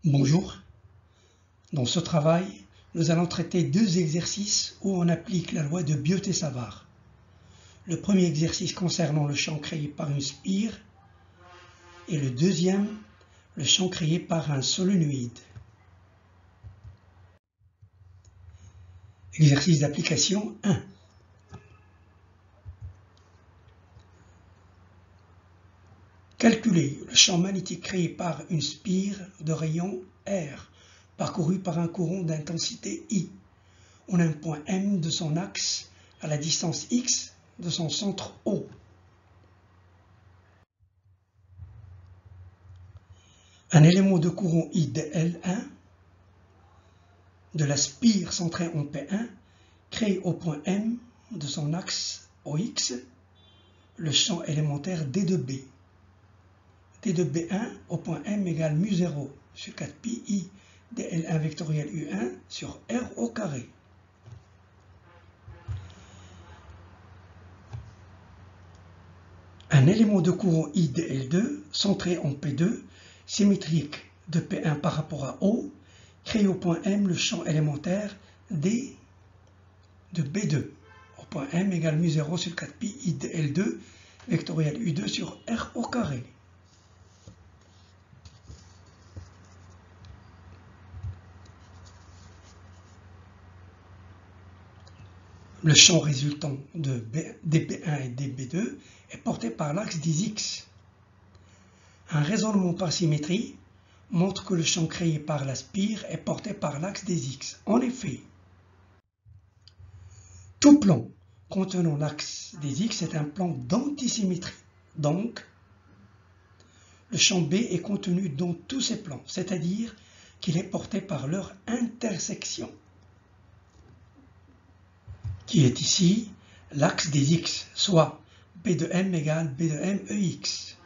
Bonjour, dans ce travail, nous allons traiter deux exercices où on applique la loi de Biot-Savart. Le premier exercice concernant le champ créé par une spire et le deuxième, le champ créé par un solénoïde. Exercice d'application 1. Calculer le champ magnétique créé par une spire de rayon R, parcouru par un courant d'intensité I. On a un point M de son axe à la distance X de son centre O. Un élément de courant I dl1 de la spire centrée en P1 crée au point M de son axe OX le champ élémentaire D de B. D de B1 au point M égale μ0 sur 4pi I dl1 vectoriel U1 sur R au carré. Un élément de courant I dl2 centré en P2 symétrique de P1 par rapport à O crée au point M le champ élémentaire D de B2 au point M égale μ0 sur 4pi I dl2 vectoriel U2 sur R au carré. Le champ résultant de dB1 et dB2 est porté par l'axe des X. Un raisonnement par symétrie montre que le champ créé par la spire est porté par l'axe des X. En effet, tout plan contenant l'axe des X est un plan d'antisymétrie. Donc, le champ B est contenu dans tous ces plans, c'est-à-dire qu'il est porté par leur intersection, qui est ici l'axe des X, soit B de M égale B de M EX.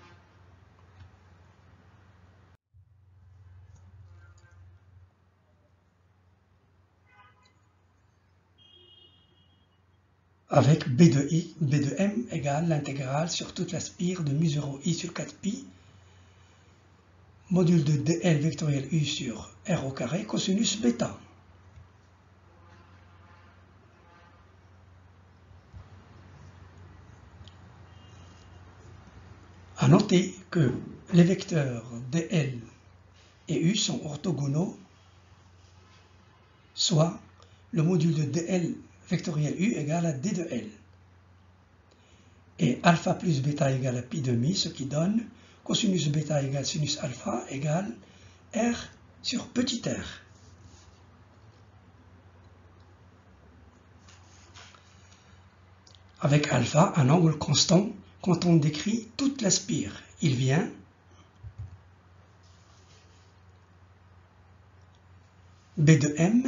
Avec B de M égale l'intégrale sur toute la spire de μ0 I sur 4pi, module de dl vectoriel U sur R au carré cosinus bêta. À noter que les vecteurs dl et U sont orthogonaux, soit le module de dl vectoriel U égale à d de L. Et alpha plus bêta égale à pi demi, ce qui donne cosinus bêta égale sinus alpha égale R sur petit r. Avec alpha, un angle constant quand on décrit toute la spire. Il vient B de M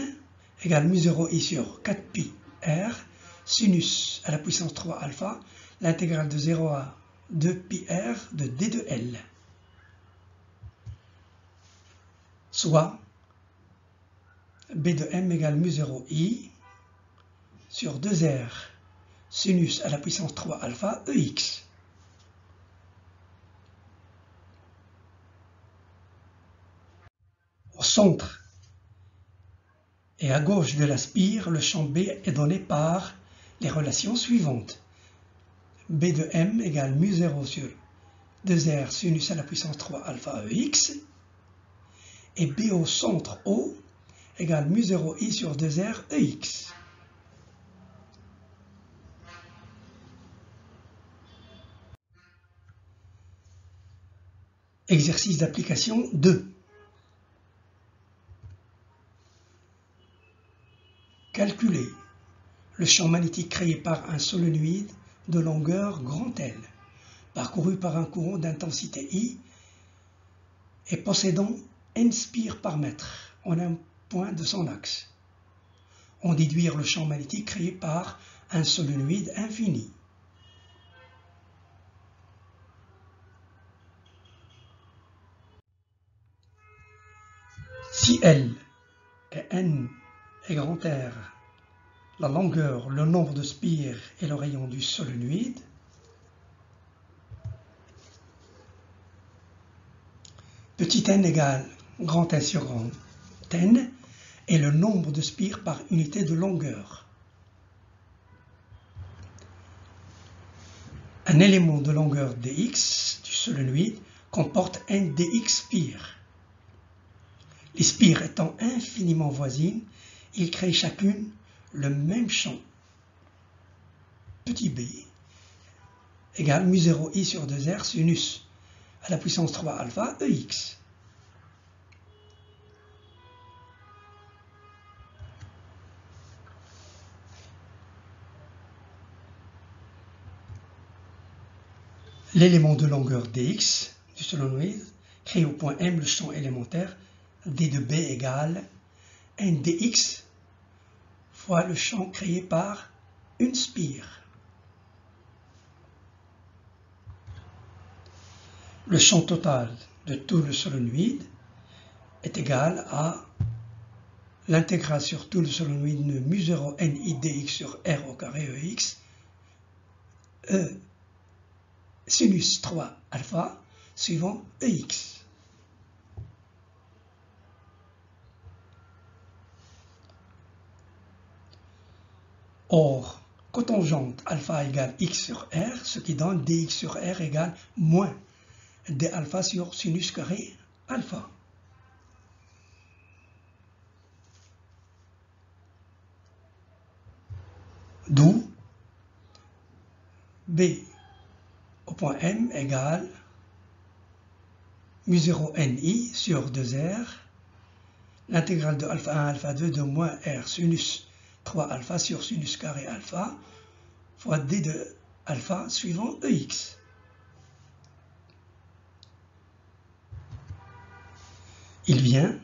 égale μ0 I sur 4pi R sinus à la puissance 3 alpha, l'intégrale de 0 à 2pi R de d de L. Soit B de M égale μ0 I sur 2R sinus à la puissance 3 alpha EX. Au centre et à gauche de la spire, le champ B est donné par les relations suivantes. B de M égale μ0 sur 2R sinus à la puissance 3 alpha EX et B au centre O égale μ0 I sur 2R EX. Exercice d'application 2. Calculer le champ magnétique créé par un solénoïde de longueur grand L, parcouru par un courant d'intensité I et possédant n spires par mètre en un point de son axe. En déduire le champ magnétique créé par un solénoïde infini. Si L et N est grand R, la longueur, le nombre de spires et le rayon du solénoïde, petit n égale grand N sur grand N est le nombre de spires par unité de longueur. Un élément de longueur dx du solénoïde comporte n dx spires. Les spires étant infiniment voisines, ils créent chacune le même champ. Petit b égale mu0i sur 2r sinus à la puissance 3 alpha ex. L'élément de longueur dx du solénoïde crée au point M le champ élémentaire d de b égale n dx fois le champ créé par une spire. Le champ total de tout le solénoïde est égal à l'intégrale sur tout le solénoïde de mu0 n i dx sur r au carré ex e sinus 3 alpha suivant ex. Or, cotangente alpha égale x sur r, ce qui donne dx sur r égale moins d alpha sur sinus carré alpha. D'où b au point M égale mu0 ni sur 2r, l'intégrale de alpha 1 alpha 2 de moins r sinus 3 alpha sur sinus carré alpha fois d de alpha suivant ex. Il vient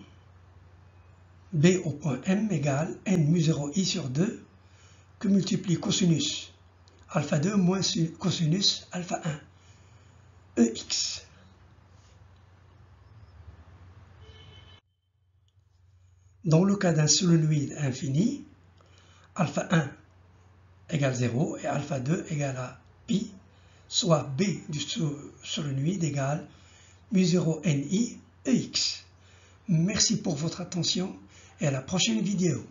b au point M égale n mu0 i sur 2 que multiplie cosinus alpha 2 moins cosinus alpha 1 ex. Dans le cas d'un solénoïde infini, alpha 1 égale 0 et alpha 2 égale à pi, soit b du solénoïde égale mu0 ni ex. Merci pour votre attention et à la prochaine vidéo.